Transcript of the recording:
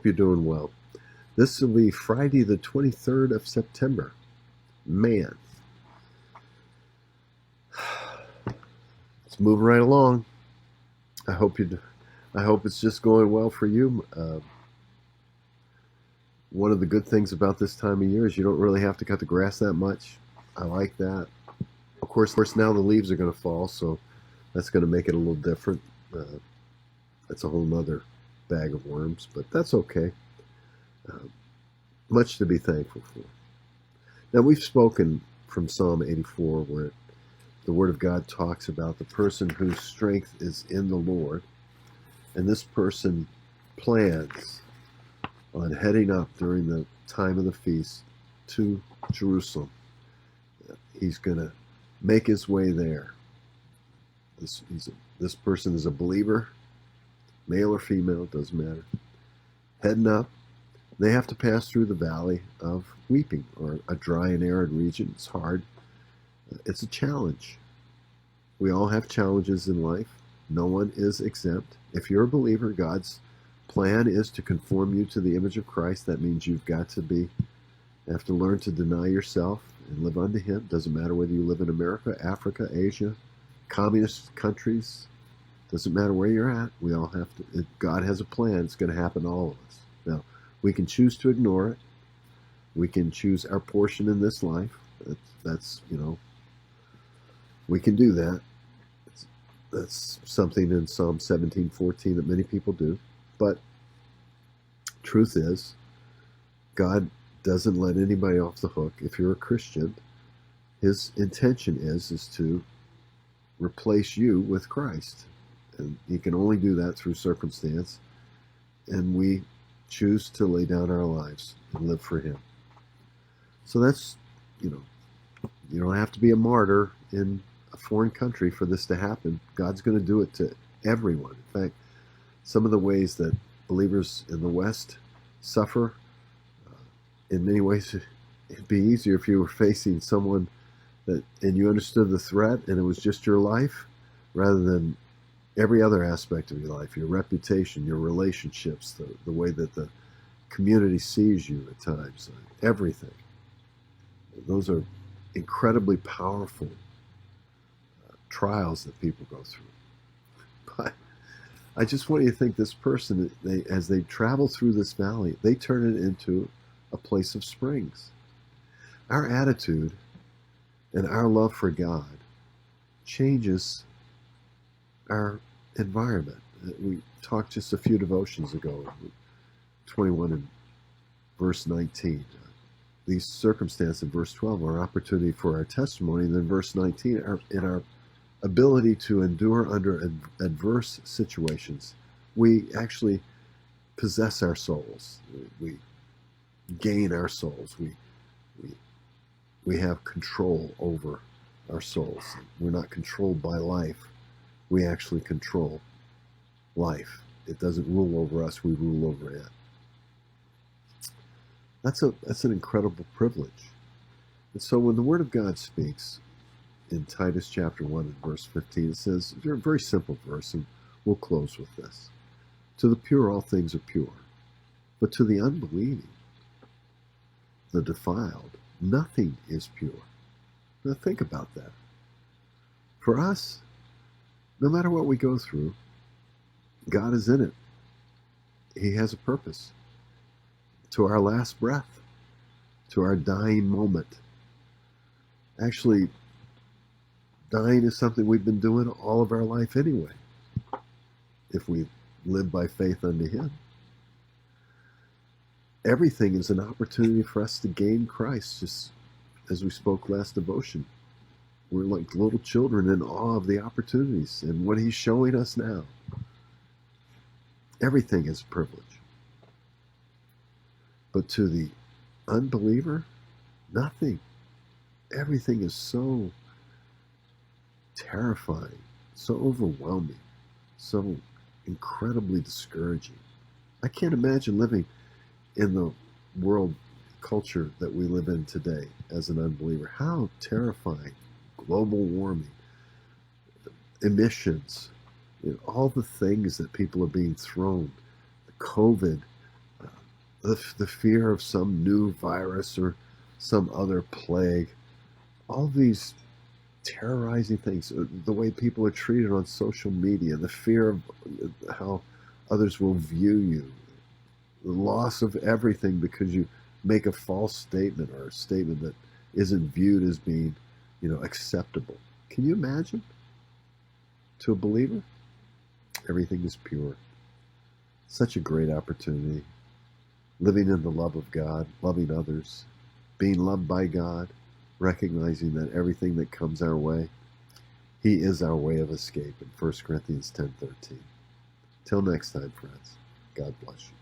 hope you're doing well. This will be Friday the 23rd of September. Man, it's moving right along. I hope it's just going well for you. One of the good things about this time of year is you don't really have to cut the grass that much. I like that. Of course, now the leaves are going to fall, so that's going to make it a little different. That's a whole nother bag of worms, but that's okay. Much to be thankful for. Now, we've spoken from Psalm 84, where the Word of God talks about the person whose strength is in the Lord, and this person plans on heading up during the time of the feast to Jerusalem. He's going to make his way there. This person is a believer, male or female, it doesn't matter. Heading up, they have to pass through the valley of weeping, or a dry and arid region. It's hard. It's a challenge. We all have challenges in life. No one is exempt. If you're a believer, God's plan is to conform you to the image of Christ. That means you've got to have to learn to deny yourself and live unto Him. Doesn't matter whether you live in America, Africa, Asia, communist countries. Doesn't matter where you're at. We all have to. If God has a plan, it's going to happen to all of us. Now, we can choose to ignore it. We can choose our portion in this life. That's we can do that. That's something in Psalm 17:14 that many people do. But truth is, God doesn't let anybody off the hook. If you're a Christian, His intention is to replace you with Christ. And He can only do that through circumstance. And we choose to lay down our lives and live for Him. So that's, you don't have to be a martyr in a foreign country for this to happen. God's going to do it to everyone. In fact, some of the ways that believers in the West suffer, in many ways, it'd be easier if you were facing someone and you understood the threat and it was just your life, rather than every other aspect of your life, your reputation, your relationships, the way that the community sees you at times, everything. Those are incredibly powerful trials that people go through. But I just want you to think, this person, as they travel through this valley, they turn it into a place of springs. Our attitude and our love for God changes our environment. We talked just a few devotions ago, 21 and verse 19. These circumstances in verse 12 are an opportunity for our testimony, and then verse 19, in our ability to endure under adverse situations, we actually possess our souls. We gain our souls. We have control over our souls. We're not controlled by life. We actually control life. It doesn't rule over us. We rule over it. That's an incredible privilege. And so when the Word of God speaks in Titus chapter 1 and verse 15, it says, a very simple verse, and we'll close with this. To the pure, all things are pure. But to the unbelieving, the defiled, nothing is pure. Now think about that. For us, no matter what we go through, God is in it. He has a purpose. To our last breath, to our dying moment. Actually, dying is something we've been doing all of our life anyway, if we live by faith unto Him. Everything is an opportunity for us to gain Christ, just as we spoke last devotion. We're like little children in awe of the opportunities and what He's showing us now. Everything is a privilege. But to the unbeliever, nothing. Everything is so terrifying, so overwhelming, so incredibly discouraging. I can't imagine living in the world culture that we live in today as an unbeliever. How terrifying. Global warming, emissions, all the things that people are being thrown, the COVID, the fear of some new virus or some other plague, all these terrorizing things, the way people are treated on social media, the fear of how others will view you, the loss of everything because you make a false statement or a statement that isn't viewed as being, acceptable. Can you imagine? To a believer, everything is pure. Such a great opportunity. Living in the love of God, loving others, being loved by God, recognizing that everything that comes our way, He is our way of escape in 1 Corinthians 10:13. Till next time, friends, God bless you.